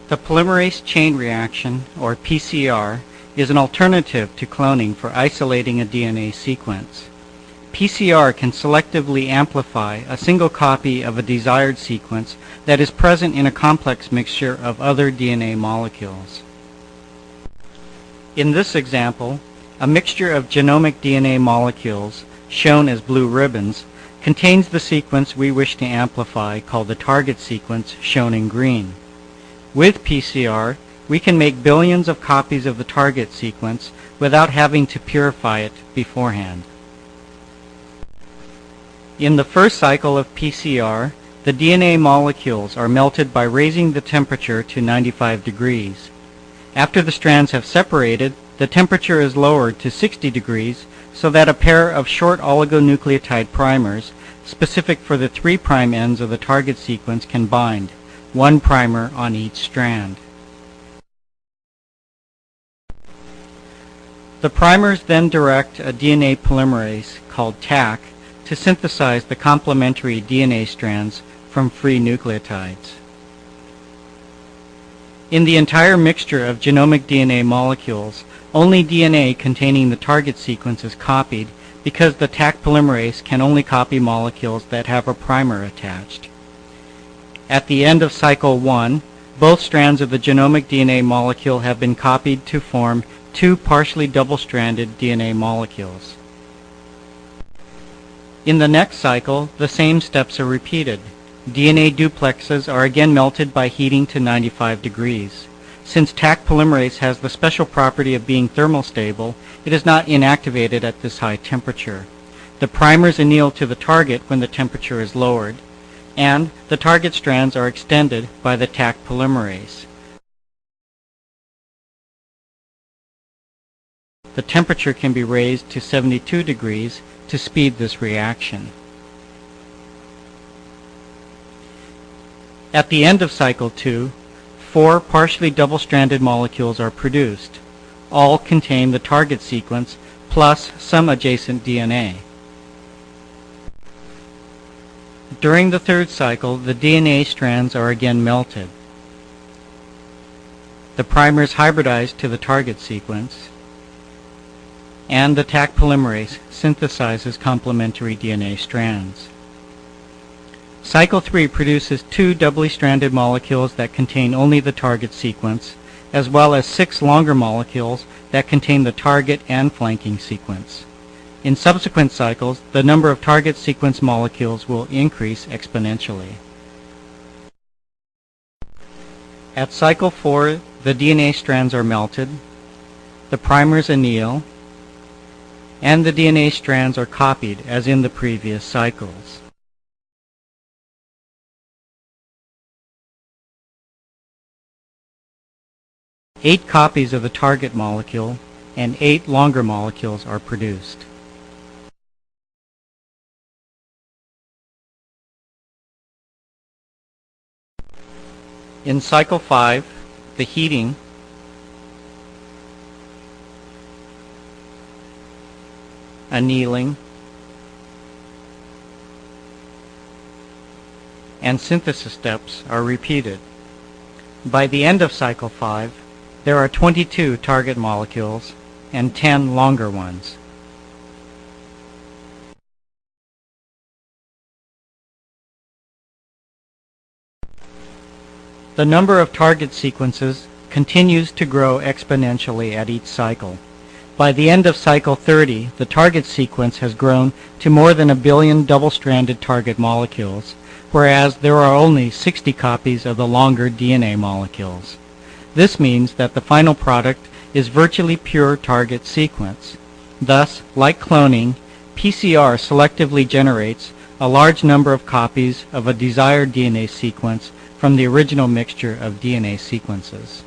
The polymerase chain reaction, or PCR, is an alternative to cloning for isolating a DNA sequence. PCR can selectively amplify a single copy of a desired sequence that is present in a complex mixture of other DNA molecules. In this example, a mixture of genomic DNA molecules, shown as blue ribbons, contains the sequence we wish to amplify, called the target sequence, shown in green. With PCR, we can make billions of copies of the target sequence without having to purify it beforehand. In the first cycle of PCR, the DNA molecules are melted by raising the temperature to 95 degrees. After the strands have separated, the temperature is lowered to 60 degrees so that a pair of short oligonucleotide primers, specific for the 3' ends of the target sequence, can bind, one primer on each strand. The primers then direct a DNA polymerase, called Taq, to synthesize the complementary DNA strands from free nucleotides. In the entire mixture of genomic DNA molecules, only DNA containing the target sequence is copied because the Taq polymerase can only copy molecules that have a primer attached. At the end of cycle 1, both strands of the genomic DNA molecule have been copied to form two partially double-stranded DNA molecules. In the next cycle, the same steps are repeated. DNA duplexes are again melted by heating to 95 degrees. Since Taq polymerase has the special property of being thermostable, it is not inactivated at this high temperature. The primers anneal to the target when the temperature is lowered, and the target strands are extended by the Taq polymerase. The temperature can be raised to 72 degrees to speed this reaction. At the end of cycle 2, 4 partially double-stranded molecules are produced. All contain the target sequence plus some adjacent DNA. During the third cycle, the DNA strands are again melted. The primers hybridize to the target sequence, and the Taq polymerase synthesizes complementary DNA strands. Cycle 3 produces 2 doubly stranded molecules that contain only the target sequence, as well as 6 longer molecules that contain the target and flanking sequence. In subsequent cycles, the number of target sequence molecules will increase exponentially. At cycle 4, the DNA strands are melted, the primers anneal, and the DNA strands are copied as in the previous cycles. Eight copies of the target molecule and 8 longer molecules are produced. In cycle 5, the heating annealing and synthesis steps are repeated. By the end of cycle 5, there are 22 target molecules and 10 longer ones. The number of target sequences continues to grow exponentially at each cycle. By the end of cycle 30, the target sequence has grown to more than 1 billion double-stranded target molecules, whereas there are only 60 copies of the longer DNA molecules. This means that the final product is virtually pure target sequence. Thus, like cloning, PCR selectively generates a large number of copies of a desired DNA sequence from the original mixture of DNA sequences.